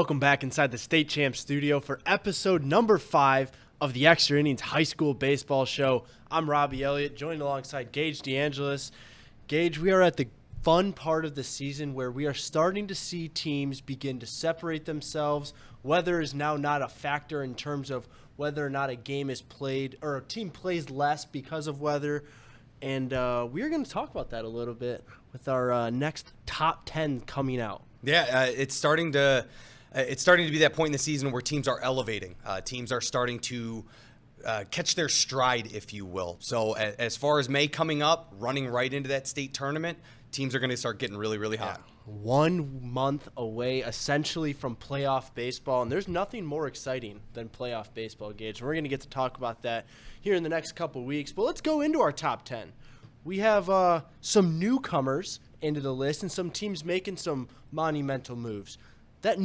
Welcome back inside the State Champ studio for episode number 5 of the Extra Innings High School Baseball Show. I'm Robby Elliott, joined alongside Gage DeAngelis. Gage, we are at the fun part of the season where we are starting to see teams begin to separate themselves. Weather is now not a factor in terms of whether or not a game is played or a team plays less because of weather. And we are going to talk about that a little bit with our next top 10 coming out. Yeah, it's starting to be that point in the season where teams are elevating. Teams are starting to catch their stride, if you will. So as far as May coming up, running right into that state tournament, teams are going to start getting really, really hot. Yeah. 1 month away, essentially, from playoff baseball, and there's nothing more exciting than playoff baseball, Gage. We're going to get to talk about that here in the next couple weeks, but let's go into our top 10. We have some newcomers into the list and some teams making some monumental moves. That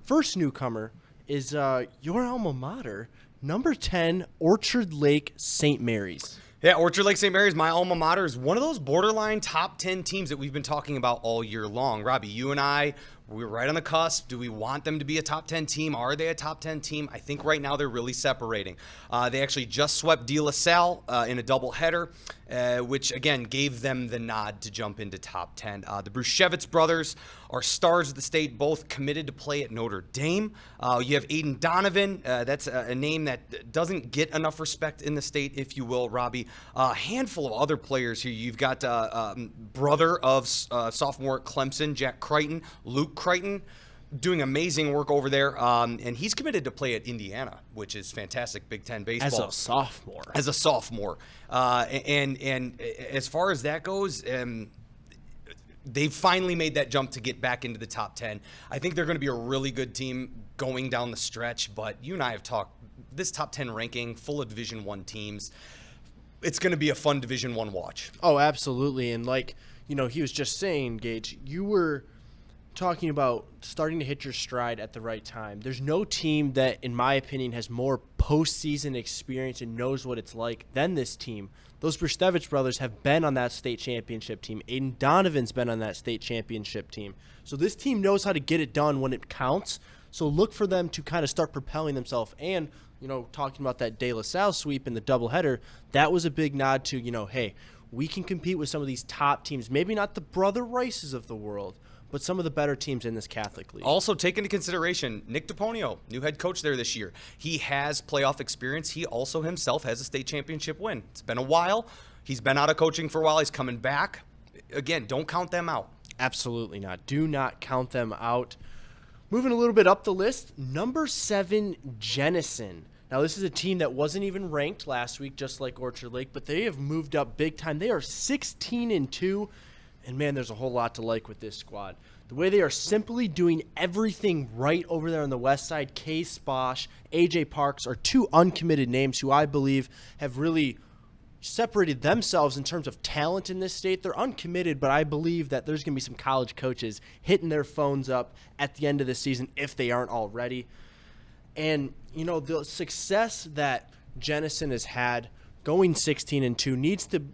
first newcomer, is your alma mater, number 10, Orchard Lake St. Mary's. Yeah, Orchard Lake St. Mary's, my alma mater, is one of those borderline top 10 teams that we've been talking about all year long. Robby, you and I, we're right on the cusp. Do we want them to be a top 10 team? Are they a top 10 team? I think right now they're really separating. They actually just swept De La Salle in a doubleheader, which, again, gave them the nod to jump into top 10. The Brushevitz brothers are stars of the state, both committed to play at Notre Dame. You have Aiden Donovan. That's a name that doesn't get enough respect in the state, if you will, Robby. A handful of other players here. You've got brother of sophomore at Clemson, Jack Crichton, Luke Crichton, doing amazing work over there, and he's committed to play at Indiana, which is fantastic Big Ten baseball. As a sophomore. And as far as that goes, they've finally made that jump to get back into the top 10. I think they're going to be a really good team going down the stretch, but you and I have talked, this top 10 ranking, full of Division I teams, it's going to be a fun Division I watch. Oh, absolutely. And he was just saying, Gage, you were talking about starting to hit your stride at the right time. There's no team that, in my opinion, has more postseason experience and knows what it's like than this team. Those Brushevitz brothers have been on that state championship team. Aiden Donovan's been on that state championship team. So this team knows how to get it done when it counts. So look for them to kind of start propelling themselves. And, talking about that De La Salle sweep in the doubleheader, that was a big nod to, hey, we can compete with some of these top teams. Maybe not the Brother Rices of the world, but some of the better teams in this Catholic League. Also, take into consideration, Nick DePonio, new head coach there this year. He has playoff experience. He also himself has a state championship win. It's been a while. He's been out of coaching for a while. He's coming back. Again, don't count them out. Absolutely not. Do not count them out. Moving a little bit up the list, number 7, Jenison. Now, this is a team that wasn't even ranked last week, just like Orchard Lake, but they have moved up big time. They are 16-2. And, man, there's a whole lot to like with this squad. The way they are simply doing everything right over there on the west side, Kay Sposh, A.J. Parks are 2 uncommitted names who I believe have really separated themselves in terms of talent in this state. They're uncommitted, but I believe that there's going to be some college coaches hitting their phones up at the end of the season if they aren't already. And, the success that Jenison has had going 16-2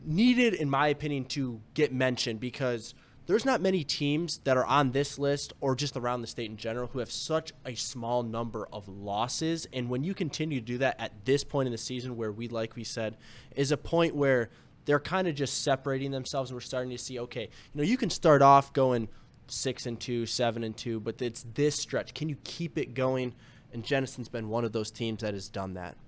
needed, in my opinion, to get mentioned because there's not many teams that are on this list or just around the state in general who have such a small number of losses. And when you continue to do that at this point in the season where like we said, is a point where they're kind of just separating themselves and we're starting to see, okay, you can start off going 6-2, 7-2, but it's this stretch. Can you keep it going? And Jenison's been one of those teams that has done that.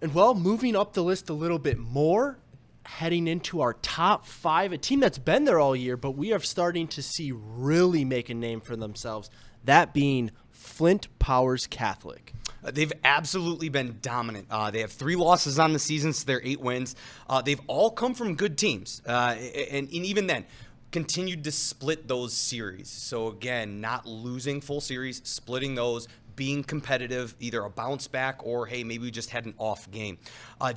And, moving up the list a little bit more, heading into our top 5, a team that's been there all year, but we are starting to see really make a name for themselves, that being Flint Powers Catholic. They've absolutely been dominant. They have 3 losses on the season, so they're 8 wins. They've all come from good teams, and even then, continued to split those series. So, again, not losing full series, splitting those, being competitive, either a bounce back or, hey, maybe we just had an off game.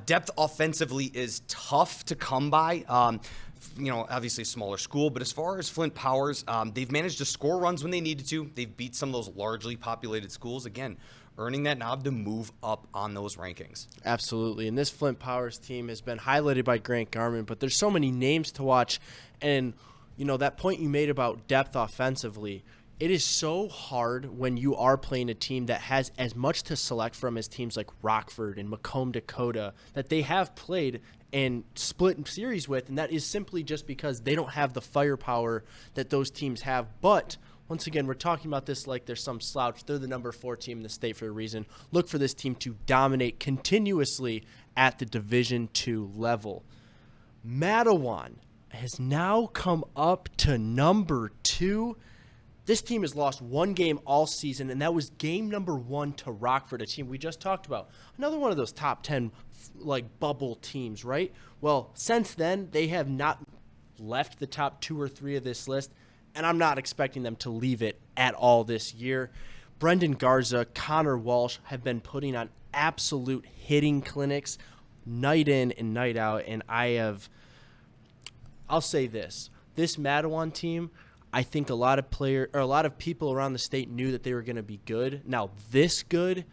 Depth offensively is tough to come by. Obviously a smaller school, but as far as Flint Powers, they've managed to score runs when they needed to. They've beat some of those largely populated schools. Again, earning that knob to move up on those rankings. Absolutely. And this Flint Powers team has been highlighted by Grant Garman, but there's so many names to watch. And, that point you made about depth offensively, It is so hard when you are playing a team that has as much to select from as teams like Rockford and Macomb, Dakota, that they have played and split series with, and that is simply just because they don't have the firepower that those teams have. But once again, we're talking about this like there's some slouch. They're the number 4 team in the state for a reason. Look for this team to dominate continuously at the Division II level. Matawan has now come up to number 2. This team has lost one game all season, and that was game number 1 to Rockford, a team we just talked about. Another one of those top 10 bubble teams, right? Well, since then, they have not left the top 2 or 3 of this list, and I'm not expecting them to leave it at all this year. Brendan Garza, Connor Walsh have been putting on absolute hitting clinics night in and night out, and I'll say this Matawan team, I think a lot of people around the state knew that they were going to be good. Now, this good,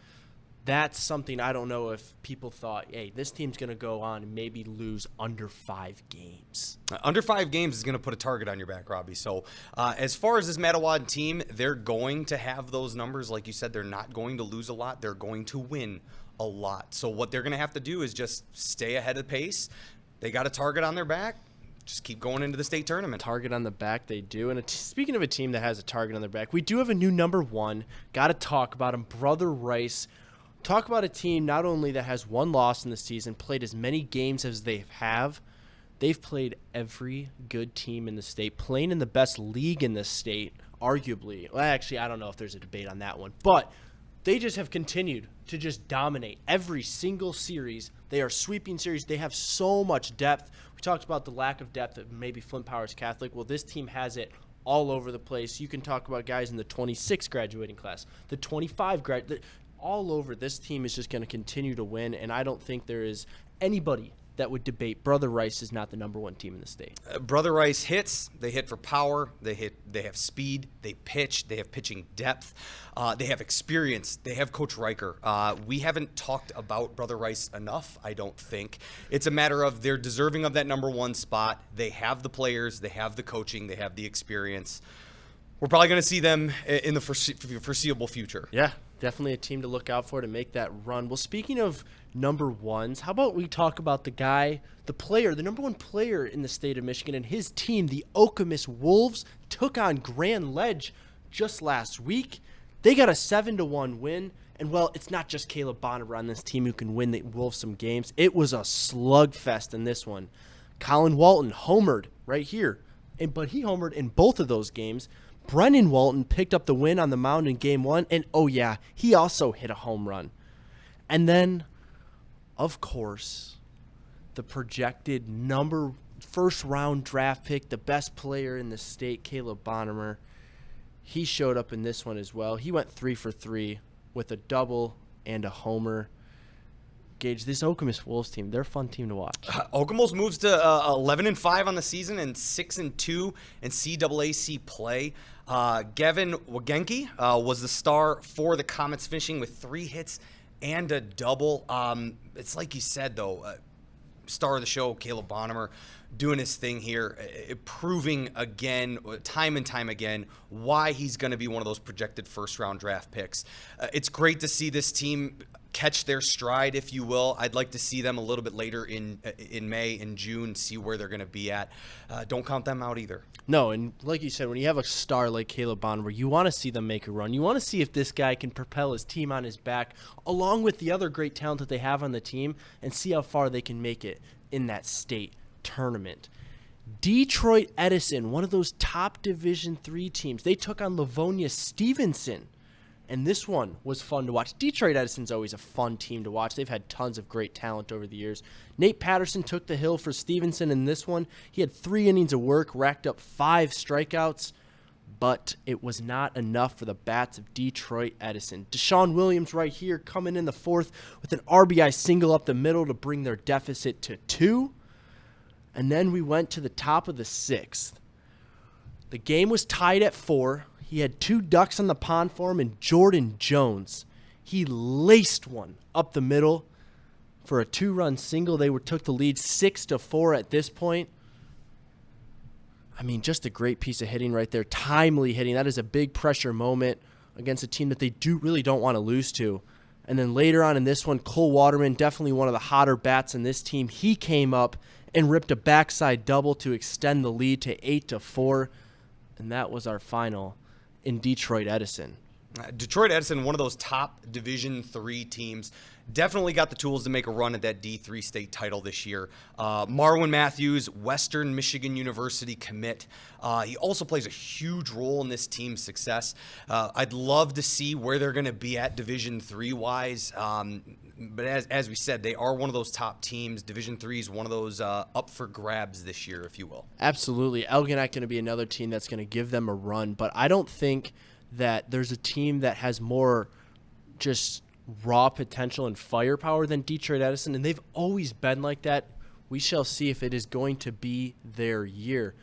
that's something I don't know if people thought, hey, this team's going to go on and maybe lose under 5 games. Under 5 games is going to put a target on your back, Robby. So as far as this Matawan team, they're going to have those numbers. Like you said, they're not going to lose a lot. They're going to win a lot. So what they're going to have to do is just stay ahead of pace. They got a target on their back. Just keep going into the state tournament. Target on the back, they do. And speaking of a team that has a target on their back, we do have a new number 1. Got to talk about him, Brother Rice. Talk about a team not only that has 1 loss in the season, played as many games as they have. They've played every good team in the state, playing in the best league in the state, arguably. Well, actually, I don't know if there's a debate on that one. But they just have continued to just dominate every single series. They are sweeping series. They have so much depth. We talked about the lack of depth of maybe Flint Powers Catholic. Well, this team has it all over the place. You can talk about guys in the 26 graduating class, the 25 all over. This team is just going to continue to win, and I don't think there is anybody that would debate Brother Rice is not the number 1 team in the state. Brother Rice hits. They hit for power. They have speed. They pitch. They have pitching depth. They have experience. They have Coach Riker. We haven't talked about Brother Rice enough, I don't think. It's a matter of they're deserving of that number 1 spot. They have the players. They have the coaching. They have the experience. We're probably going to see them in the foreseeable future. Yeah, definitely a team to look out for to make that run. Well, speaking of number 1s, how about we talk about the player, the number 1 player in the state of Michigan, and his team, the Okemos Wolves, took on Grand Ledge just last week. They got a 7-1 win, and well, it's not just Caleb Bonner on this team who can win the Wolves some games. It was a slugfest in this one. Colin Walton homered right here, but he homered in both of those games. Brennan Walton picked up the win on the mound in game 1, and oh yeah, he also hit a home run. And then, of course, the projected first-round draft pick, the best player in the state, Caleb Bonner, he showed up in this one as well. He went 3 for 3 with a double and a homer. Gage, this Okemos Wolves team, they're a fun team to watch. Okemos moves to 11-5 on the season and 6-2 in CAAC play. Gavin Wagenke was the star for the Comets, finishing with 3 hits and a double. It's like you said, though, star of the show, Caleb Bonner, doing his thing here, proving again, time and time again, why he's going to be one of those projected first-round draft picks. It's great to see this team catch their stride, if you will. I'd like to see them a little bit later in May and June, see where they're going to be at. Don't count them out either. No, and like you said, when you have a star like Caleb Bonner, you want to see them make a run. You want to see if this guy can propel his team on his back, along with the other great talent that they have on the team, and see how far they can make it in that state tournament. Detroit Edison, one of those top Division III teams, they took on Livonia Stevenson. And this one was fun to watch. Detroit Edison's always a fun team to watch. They've had tons of great talent over the years. Nate Patterson took the hill for Stevenson in this one. He had 3 innings of work, racked up 5 strikeouts, but it was not enough for the bats of Detroit Edison. Deshaun Williams right here coming in the 4th with an RBI single up the middle to bring their deficit to 2. And then we went to the top of the 6th. The game was tied at 4. He had 2 ducks on the pond for him, and Jordan Jones, he laced one up the middle for a 2-run single. They took the lead 6-4 at this point. I mean, just a great piece of hitting right there. Timely hitting. That is a big pressure moment against a team that they really don't want to lose to. And then later on in this one, Cole Waterman, definitely one of the hotter bats in this team. He came up and ripped a backside double to extend the lead to 8-4. And that was our final in Detroit Edison. Detroit Edison, one of those top Division III teams, definitely got the tools to make a run at that D3 state title this year. Marwin Matthews, Western Michigan University commit. He also plays a huge role in this team's success. I'd love to see where they're going to be at Division III wise. But as we said, they are one of those top teams. Division III is one of those up for grabs this year, if you will. Absolutely. Elginak going to be another team that's going to give them a run. But I don't think that there's a team that has more just raw potential and firepower than Detroit Edison, and they've always been like that. We shall see if it is going to be their year.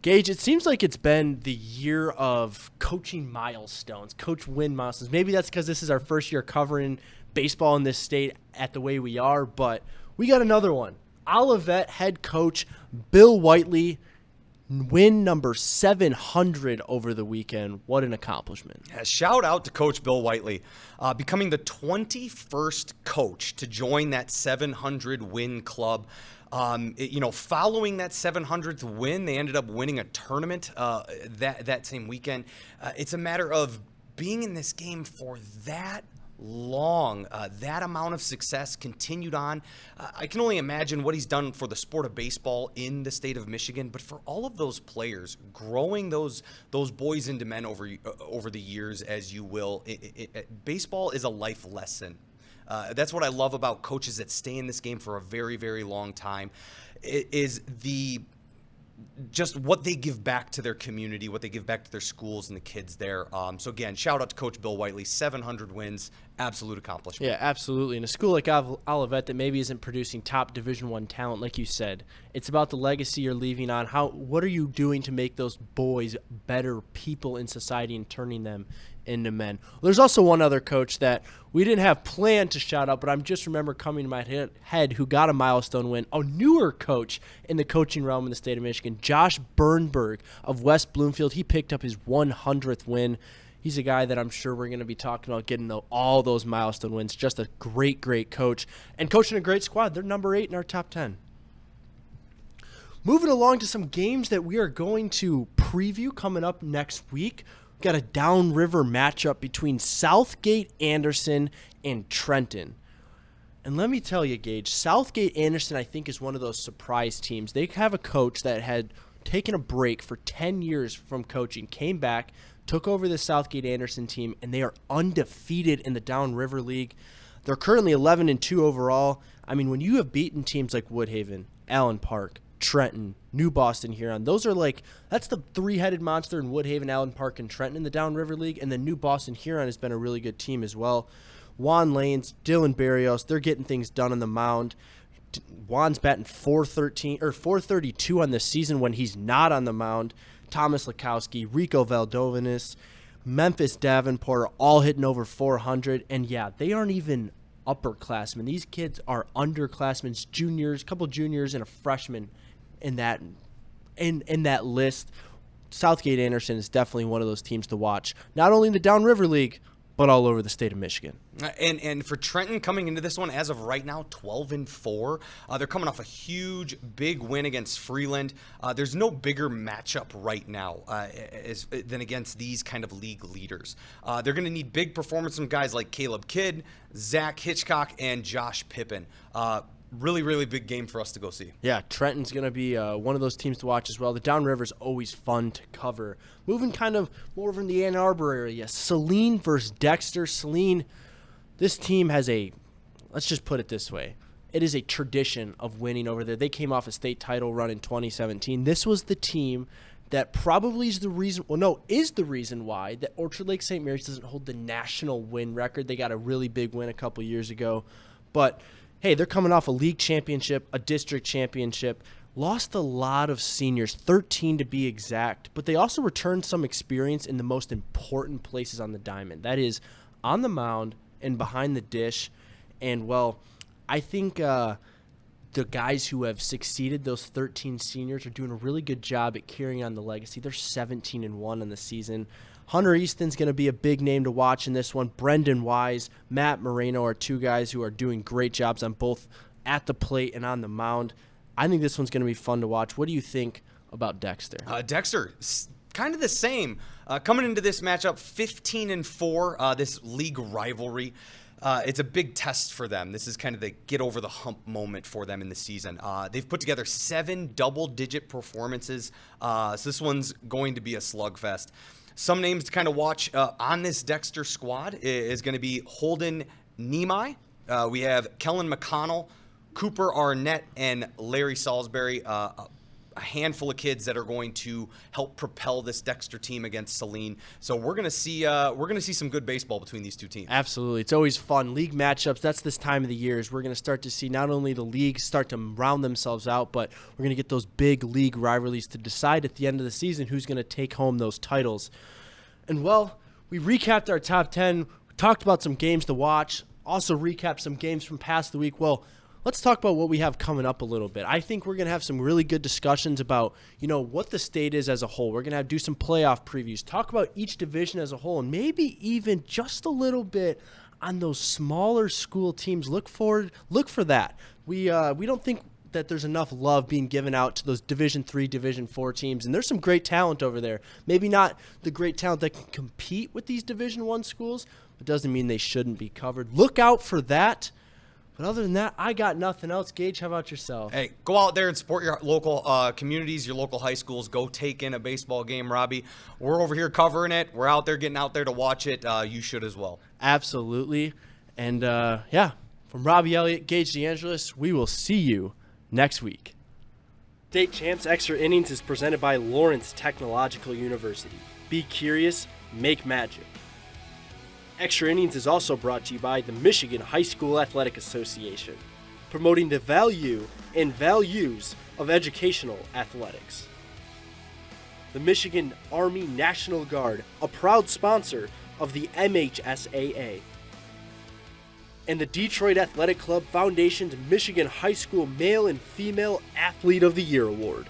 Gage, it seems like it's been the year of coaching milestones, coach win milestones. Maybe that's because this is our first year covering baseball in this state at the way we are, but we got another one. Olivet head coach Bill Whiteley, win number 700 over the weekend. What an accomplishment. Yeah, shout out to Coach Bill Whiteley, becoming the 21st coach to join that 700 win club. Following that 700th win, they ended up winning a tournament that same weekend. It's a matter of being in this game for that long, that amount of success continued on. I can only imagine what he's done for the sport of baseball in the state of Michigan, but for all of those players, growing those boys into men over the years, as you will, baseball is a life lesson. That's what I love about coaches that stay in this game for a very, very long time, is just what they give back to their community, what they give back to their schools and the kids there. So again, shout out to Coach Bill Whiteley, 700 wins, absolute accomplishment. Yeah, absolutely. In a school like Olivet that maybe isn't producing top Division I talent, like you said, it's about the legacy you're leaving on. What are you doing to make those boys better people in society and turning them into men? There's also one other coach that we didn't have planned to shout out, but I'm just remember coming to my head who got a milestone win, a newer coach in the coaching realm in the state of Michigan, Josh Bernberg of West Bloomfield. He picked up his 100th win. He's a guy that I'm sure we're going to be talking about getting all those milestone wins. Just a great, great coach and coaching a great squad. They're number 8 in our top 10. Moving along to some games that we are going to preview coming up next week. Got a downriver matchup between Southgate Anderson and Trenton. And let me tell you, Gage, Southgate Anderson, I think, is one of those surprise teams. They have a coach that had taken a break for 10 years from coaching, came back, took over the Southgate Anderson team, and they are undefeated in the Downriver League. They're currently 11-2 overall. I mean, when you have beaten teams like Woodhaven, Allen Park, Trenton, New Boston Huron, that's the three-headed monster in Woodhaven, Allen Park, and Trenton in the Downriver League, and then New Boston Huron has been a really good team as well. Juan Lanes, Dylan Barrios, they're getting things done on the mound. Juan's batting .432 on the season when he's not on the mound. Thomas Lakowski, Rico Valdovinis, Memphis Davenport are all hitting over 400, and yeah, they aren't even upperclassmen. These kids are underclassmen, juniors, a couple juniors and a freshman in that list. Southgate Anderson is definitely one of those teams to watch, not only in the Downriver League, but all over the state of Michigan. And for Trenton coming into this one, as of right now, 12-4. They're coming off a huge, big win against Freeland. There's no bigger matchup right now than against these kind of league leaders. They're going to need big performance from guys like Caleb Kidd, Zach Hitchcock, and Josh Pippin. Really, really big game for us to go see. Yeah, Trenton's going to be one of those teams to watch as well. The Downriver's always fun to cover. Moving kind of more over in the Ann Arbor area, Saline versus Dexter. Saline, this team has let's just put it this way, it is a tradition of winning over there. They came off a state title run in 2017. This was the team that probably is the reason why that Orchard Lake St. Mary's doesn't hold the national win record. They got a really big win a couple years ago. But hey, they're coming off a league championship, a district championship, lost a lot of seniors, 13 to be exact, but they also returned some experience in the most important places on the diamond. That is on the mound and behind the dish. And, well, I think the guys who have succeeded, those 13 seniors, are doing a really good job at carrying on the legacy. They're 17-1 in the season. Hunter Easton's going to be a big name to watch in this one. Brendan Wise, Matt Moreno are two guys who are doing great jobs on both at the plate and on the mound. I think this one's going to be fun to watch. What do you think about Dexter? Dexter, kind of the same. Coming into this matchup, 15-4, this league rivalry. It's a big test for them. This is kind of the get over the hump moment for them in the season. They've put together 7 double-digit performances, so this one's going to be a slugfest. Some names to kind of watch on this Dexter squad is going to be Holden Nemai. We have Kellen McConnell, Cooper Arnett, and Larry Salisbury. A handful of kids that are going to help propel this Dexter team against Saline. So we're gonna see some good baseball between these two teams. Absolutely, it's always fun. League matchups. That's this time of the year. Is we're gonna start to see not only the leagues start to round themselves out, but we're gonna get those big league rivalries to decide at the end of the season who's gonna take home those titles. And well, we recapped our top 10. We talked about some games to watch. Also recapped some games from past the week. Well, let's talk about what we have coming up a little bit. I think we're going to have some really good discussions about, what the state is as a whole. We're going to do some playoff previews, talk about each division as a whole, and maybe even just a little bit on those smaller school teams. Look for that. We don't think that there's enough love being given out to those Division III, Division IV teams, and there's some great talent over there. Maybe not the great talent that can compete with these Division I schools, but doesn't mean they shouldn't be covered. Look out for that. But other than that, I got nothing else. Gage, how about yourself? Hey, go out there and support your local communities, your local high schools. Go take in a baseball game, Robby. We're over here covering it. We're out there getting out there to watch it. You should as well. Absolutely. And, from Robby, Elliott, Gage, DeAngelis, we will see you next week. State Champs Extra Innings is presented by Lawrence Technological University. Be curious, make magic. Extra Innings is also brought to you by the Michigan High School Athletic Association, promoting the value and values of educational athletics. The Michigan Army National Guard, a proud sponsor of the MHSAA. And the Detroit Athletic Club Foundation's Michigan High School Male and Female Athlete of the Year Award.